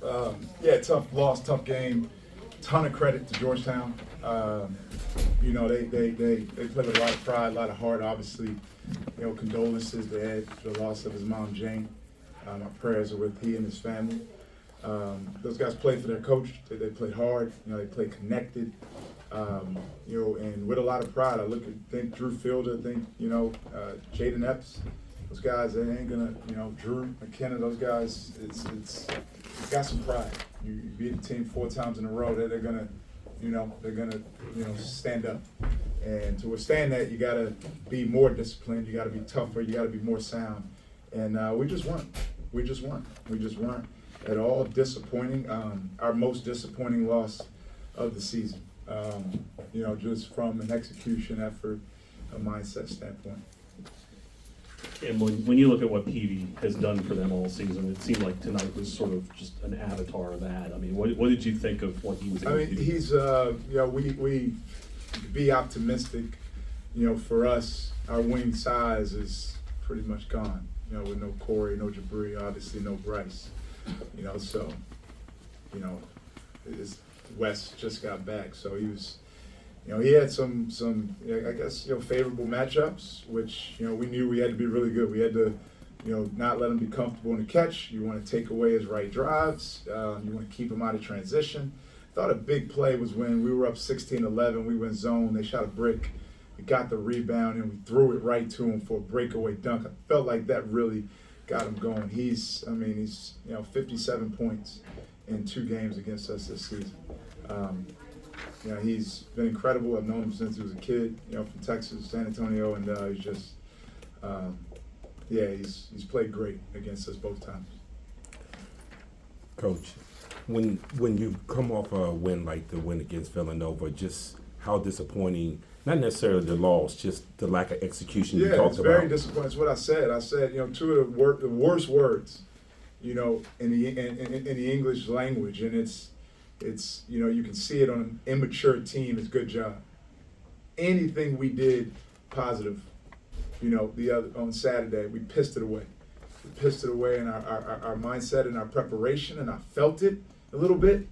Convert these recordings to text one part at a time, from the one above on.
Tough loss, tough game. Ton of credit to Georgetown. They played with a lot of pride, a lot of heart. Obviously, condolences to Ed for the loss of his mom, Jane. My prayers are with he and his family. Those guys played for their coach. They played hard. They played connected. And with a lot of pride. Think Drew Fielder, Jaden Epps. Those guys, they ain't gonna, Drew McKenna. Those guys, it's got some pride. You beat the team 4 times in a row. They're gonna stand up. And to withstand that, you gotta be more disciplined. You gotta be tougher. You gotta be more sound. And we just weren't. We just weren't at all. Disappointing. Our most disappointing loss of the season. Just from an execution effort, a mindset standpoint. And when you look at what Peavy has done for them all season, it seemed like tonight was sort of just an avatar of that. I mean, what did you think of what he was able to do? He's, we be optimistic. For us, our wing size is pretty much gone. With no Corey, no Jabri, obviously no Bryce. Wes just got back, so he was. He had some favorable matchups, which, we knew we had to be really good. We had to, not let him be comfortable in the catch. You want to take away his right drives. You want to keep him out of transition. I thought a big play was when we were up 16-11. We went zone. They shot a brick. We got the rebound, and we threw it right to him for a breakaway dunk. I felt like that really got him going. He's 57 points in 2 games against us this season. He's been incredible. I've known him since he was a kid, from Texas, San Antonio, and he's just, he's played great against us both times. Coach, when you come off a win like the win against Villanova, just how disappointing, not necessarily the loss, just the lack of execution you talked about. Yeah, it's very disappointing. It's what I said. I said, 2 of the worst words, in the English language, and it's you can see it on an immature team. It's good job. Anything we did positive, on Saturday, we pissed it away. We pissed it away in our mindset and our preparation, and I felt it a little bit.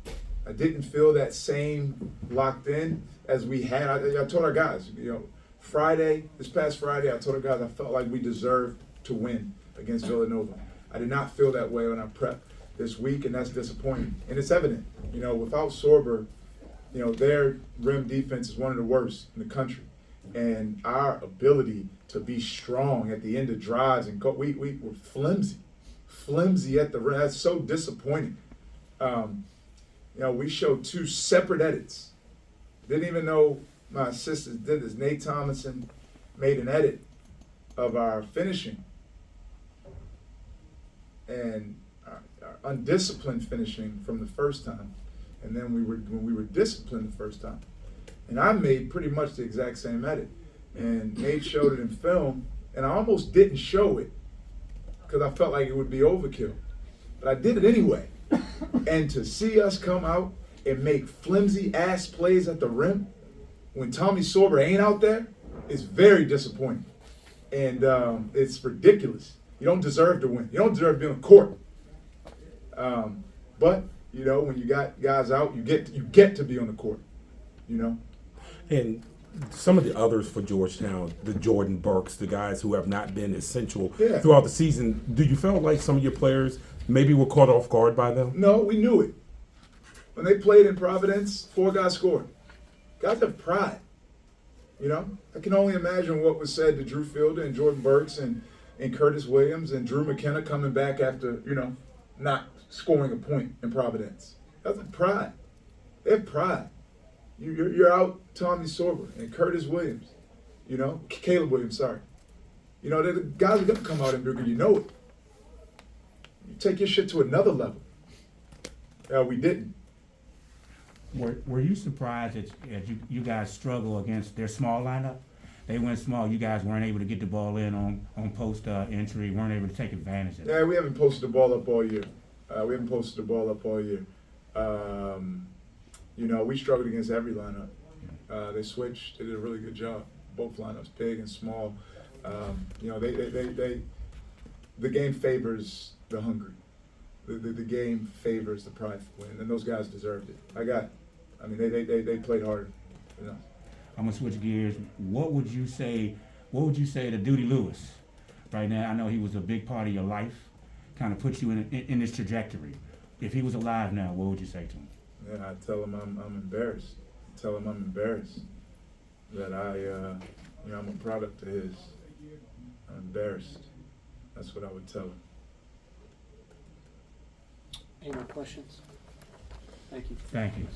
I didn't feel that same locked in as we had. I told our guys, this past Friday, I told our guys I felt like we deserved to win against Villanova. I did not feel that way on our prep this week, and that's disappointing. And it's evident, without Sorber, their rim defense is one of the worst in the country. And our ability to be strong at the end of drives and go, we were flimsy at the rim. That's so disappointing. We showed 2 separate edits. Didn't even know my assistants did this. Nate Thomason made an edit of our finishing. And our undisciplined finishing from the first time, and then when we were disciplined the first time, and I made pretty much the exact same edit, and Nate showed it in film, and I almost didn't show it because I felt like it would be overkill, but I did it anyway. And to see us come out and make flimsy ass plays at the rim when Tommy Sorber ain't out there is very disappointing, and it's ridiculous. You don't deserve to win. You don't deserve to be on the court. But when you got guys out, you get to be on the court. And some of the others for Georgetown, the Jordan Burks, the guys who have not been essential throughout the season, do you feel like some of your players maybe were caught off guard by them? No, we knew it. When they played in Providence, 4 guys scored. Guys have pride. I can only imagine what was said to Drew Fielder and Jordan Burks and Curtis Williams and Drew McKenna coming back after, not scoring a point in Providence. That's pride. They have pride. You're out Tommy Sorber and Curtis Williams, Caleb Williams, sorry. The guys are going to come out and do it. You know it. You take your shit to another level. We didn't. Were you surprised that you guys struggle against their small lineup? They went small. You guys weren't able to get the ball in on post entry, weren't able to take advantage of it. Yeah, we haven't posted the ball up all year. We struggled against every lineup. They switched. They did a really good job. Both lineups, big and small. The game favors the hungry. the game favors the prideful win, and those guys deserved it. I mean, they played hard. You know. I'm gonna switch gears. What would you say to Duty Lewis right now? I know he was a big part of your life, kind of put you in this trajectory. If he was alive now, what would you say to him? Yeah, I tell him I'm embarrassed. Tell him I'm embarrassed that I'm a product of his. I'm embarrassed. That's what I would tell him. Any more questions? Thank you. Thank you.